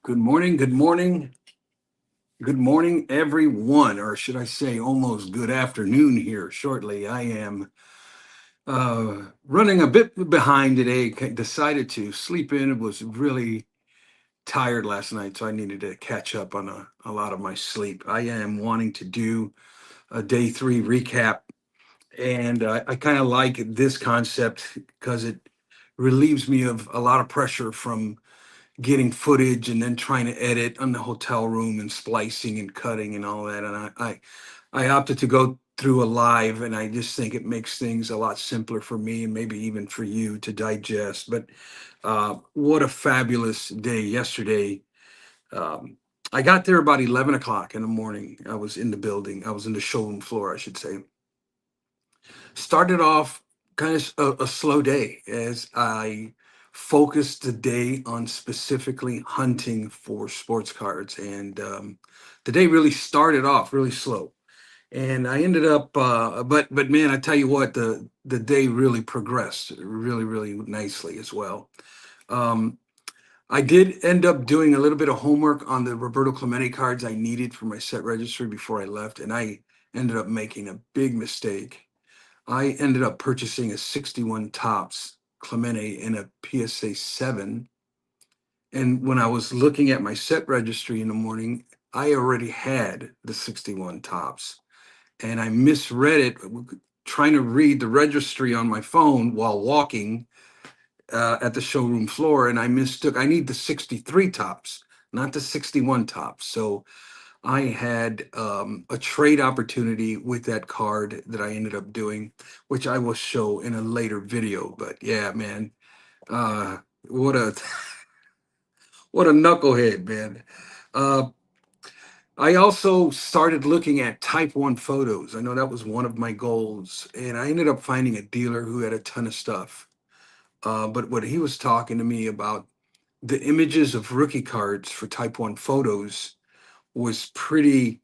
Good morning, good morning, good morning, everyone, or should I say almost good afternoon here shortly. I am running a bit behind today. Decided to sleep in. Was really tired last night, so I needed to catch up on a lot of my sleep. I am wanting to do a day three recap, and I kind of like this concept because it relieves me of a lot of pressure from getting footage and then trying to edit on the hotel room and splicing and cutting and all that. And I opted to go through a live, and I just think it makes things a lot simpler for me and maybe even for you to digest. But what a fabulous day yesterday. Um, I got there about 11 o'clock in the morning. I was in the building. I was in the showroom floor, I should say. Started off kind of a slow day as I focused the day on specifically hunting for sports cards. And the day really started off really slow. And I ended up, but man, I tell you what, the day really progressed really, really nicely as well. Um, I did end up doing a little bit of homework on the Roberto Clemente cards I needed for my set registry before I left, and I ended up making a big mistake. I ended up purchasing a 61 tops Clemente in a PSA 7. And when I was looking at my set registry in the morning, I already had the 61 tops. And I misread it trying to read the registry on my phone while walking at the showroom floor. And I mistook, I need the 63 tops, not the 61 tops. So I had a trade opportunity with that card that I ended up doing, which I will show in a later video. But yeah, man, uh, what a what a knucklehead, man. Uh, I also started looking at Type One photos. I know that was one of my goals, and I ended up finding a dealer who had a ton of stuff. But what he was talking to me about the images of rookie cards for Type One photos was pretty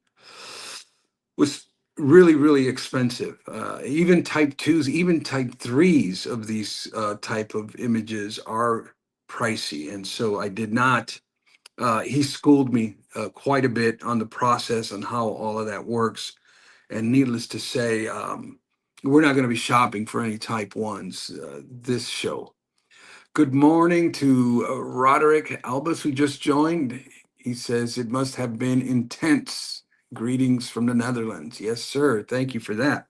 was really really expensive. Even type 2s, even type 3s of these type of images are pricey, and so I did not he schooled me quite a bit on the process and how all of that works. And needless to say, we're not going to be shopping for any type 1s this show. Good morning to Roderick Albus, who just joined. He says it must have been intense. Greetings from the Netherlands. Yes, sir. Thank you for that.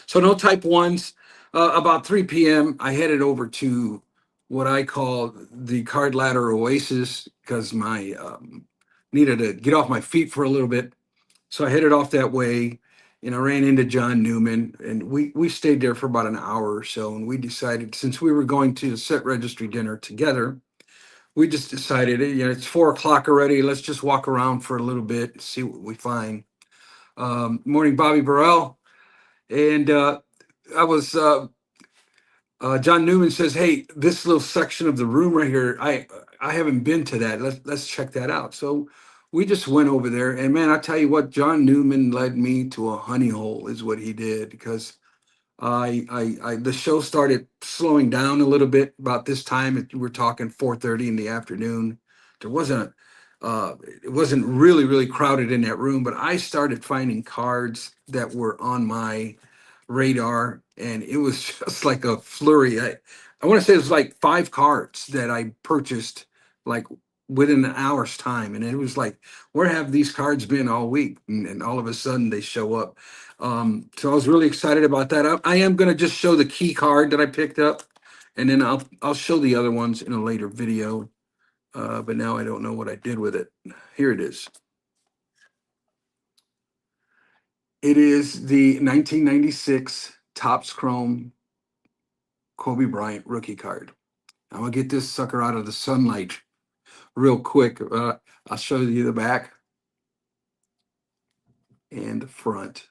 So, no type ones. About 3 p.m., I headed over to what I call the Card Ladder Oasis because my needed to get off my feet for a little bit. So I headed off that way, and I ran into John Newman, and we stayed there for about an hour or so. And we decided, since we were going to the set registry dinner together, we just decided, it's 4 o'clock already. Let's just walk around for a little bit and see what we find. Morning, Bobby Burrell. And I was John Newman says, "Hey, this little section of the room right here, I haven't been to that. Let's check that out." So we just went over there, and man, I tell you what, John Newman led me to a honey hole, is what he did, because the show started slowing down a little bit about this time. We're talking 4:30 in the afternoon. There wasn't it wasn't really really crowded in that room, but I started finding cards that were on my radar, and it was just like a flurry. I want to say it was like 5 cards that I purchased like within an hour's time, and it was like, where have these cards been all week? And all of a sudden they show up. So I was really excited about that. I am going to just show the key card that I picked up, and then I'll show the other ones in a later video. But now I don't know what I did with it. Here it is. It is the 1996 Topps Chrome Kobe Bryant rookie card. I'm gonna get this sucker out of the sunlight real quick. I'll show you the back and the front.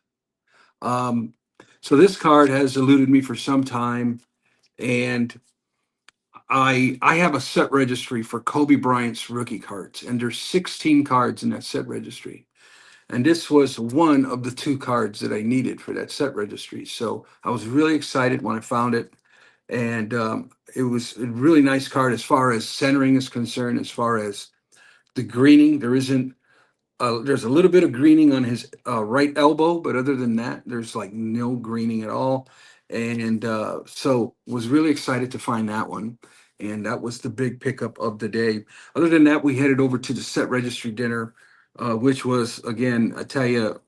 Um, so this card has eluded me for some time, and I have a set registry for Kobe Bryant's rookie cards, and there's 16 cards in that set registry. And this was one of the 2 cards that I needed for that set registry. So I was really excited when I found it. And it was a really nice card as far as centering is concerned, as far as The greening, there isn't. There's a little bit of greening on his right elbow, but other than that, there's like no greening at all. And so was really excited to find that one. And that was the big pickup of the day. Other than that, we headed over to the set registry dinner, which was, again, I tell you,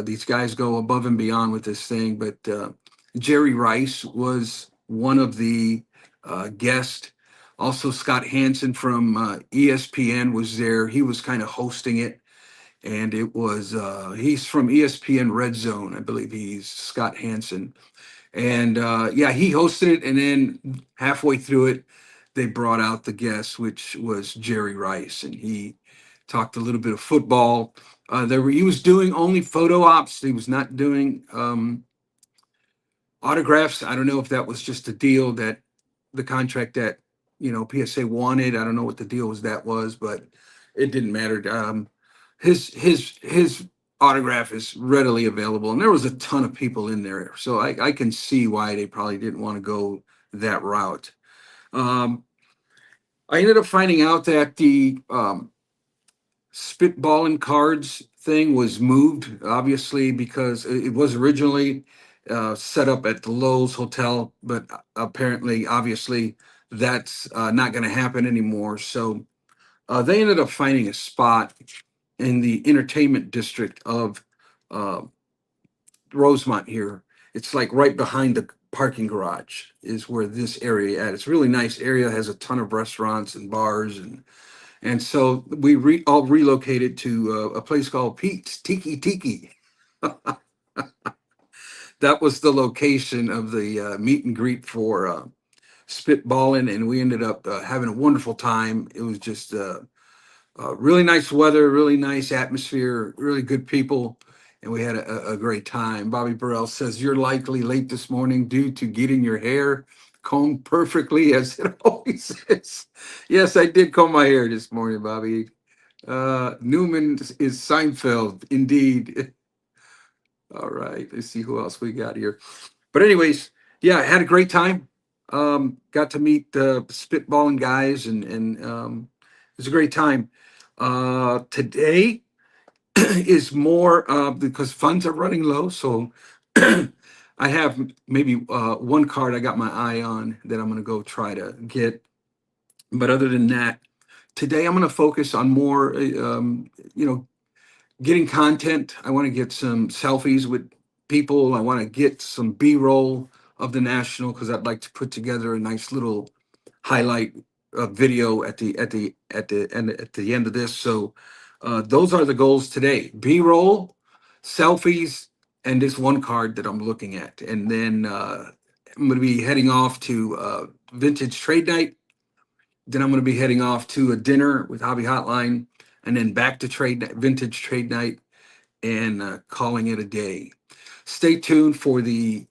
these guys go above and beyond with this thing. But Jerry Rice was one of the guests. Also, Scott Hansen from ESPN was there. He was kind of hosting it, and it was he's from ESPN Red Zone, I believe. He's Scott Hansen, and yeah, he hosted it, and then halfway through it, they brought out the guest, which was Jerry Rice, and he talked a little bit of football. He was doing only photo ops. He was not doing autographs. I don't know if that was just a deal that the contract that PSA wanted. I don't know what the deal was, but it didn't matter. His autograph is readily available, and there was a ton of people in there, so I can see why they probably didn't want to go that route. Um, I ended up finding out that the spitballing cards thing was moved, obviously, because it was originally set up at the Lowe's Hotel, but apparently, obviously, that's not going to happen anymore. So they ended up finding a spot in the entertainment district of uh, Rosemont here. It's like right behind the parking garage is where this area at. It's a really nice area, has a ton of restaurants and bars, and so we all relocated to a place called Pete's Tiki Tiki. That was the location of the meet and greet for Spitballing, and we ended up having a wonderful time. It was just really nice weather, really nice atmosphere, really good people, and we had a great time. Bobby Burrell says, "You're likely late this morning due to getting your hair combed perfectly, as it always is." Yes, I did comb my hair this morning, Bobby. Newman is Seinfeld, indeed. All right, let's see who else we got here. But anyways, yeah, I had a great time. Got to meet the spitballing guys, and it was a great time. Today is more because funds are running low, so I have maybe one card I got my eye on that I'm going to go try to get. But other than that, today I'm going to focus on more, getting content. I want to get some selfies with people. I want to get some B-roll of the national because I'd like to put together a nice little highlight video at the end of this. So those are the goals today: B-roll, selfies, and this one card that I'm looking at. And then I'm going to be heading off to Vintage Trade Night. Then I'm going to be heading off to a dinner with Hobby Hotline, and then back to Vintage Trade Night, and calling it a day. Stay tuned for the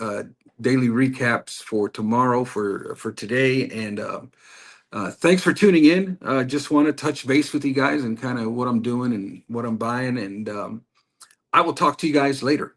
daily recaps for tomorrow, for today, and thanks for tuning in. Just want to touch base with you guys and kind of what I'm doing and what I'm buying, and I will talk to you guys later.